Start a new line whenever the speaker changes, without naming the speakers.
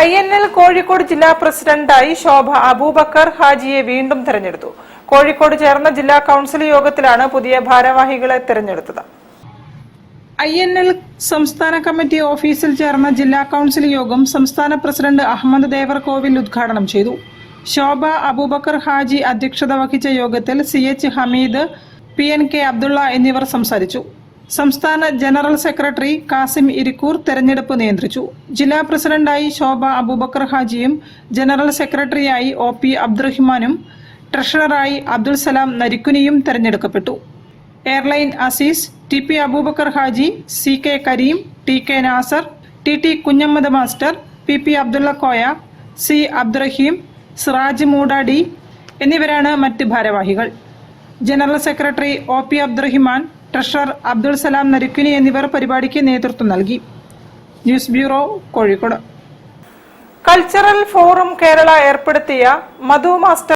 INL Kozhikode ജില്ലാ പ്രസിഡന്റായി ശോഭ അബൂബക്കർ ഹാജിയെ വീണ്ടും തെരഞ്ഞെടുത്തു. കോഴിക്കോട് ചേർന്ന ജില്ലാ കൌൺസിൽ യോഗത്തിലാണ് പുതിയ ഭാരവാഹികളെ തെരഞ്ഞെടുത്തത്. INL സംസ്ഥാന കമ്മിറ്റി ഓഫീസിൽ ചേർന്ന ജില്ലാ കൌൺസിൽ യോഗം സംസ്ഥാന പ്രസിഡന്റ് അഹമ്മദ് ദേവർകോവിൽ ഉദ്ഘാടനം ചെയ്തു. ശോഭ അബൂബക്കർ ഹാജി അധ്യക്ഷത വഹിച്ച യോഗത്തിൽ CH ഹമീദ്, PNK അബ്ദുള്ള എന്നിവർ സംസാരിച്ചു. സംസ്ഥാന ജനറൽ സെക്രട്ടറി കാസിം ഇരിക്കൂർ തെരഞ്ഞെടുപ്പ് നിയന്ത്രിച്ചു. ജില്ലാ പ്രസിഡന്റായി ശോഭ അബൂബക്കർ ഹാജിയും ജനറൽ സെക്രട്ടറിയായി OP അബ്ദുറഹിമാനും ട്രഷററായി അബ്ദുൽ സലാം നരിക്കുനിയും തെരഞ്ഞെടുക്കപ്പെട്ടു. Airline Azeez, TP Abubakar Haji, CK Kareem, TK Nasar, TT Kunhammad master, PP Abdulla Koya, C Abdurahim, Siraj Moodadi എന്നിവരാണ് മറ്റ് ഭാരവാഹികൾ. General secretary OP Abdurahman, treasurer Abdul Salam Narikkuni എന്നിവർ പരിപാടിക്ക് നേതൃത്വം നൽകി. News bureau, Kozhikode. Cultural forum Kerala ഏർപ്പെടുത്തിയ മധു മാസ്റ്റർ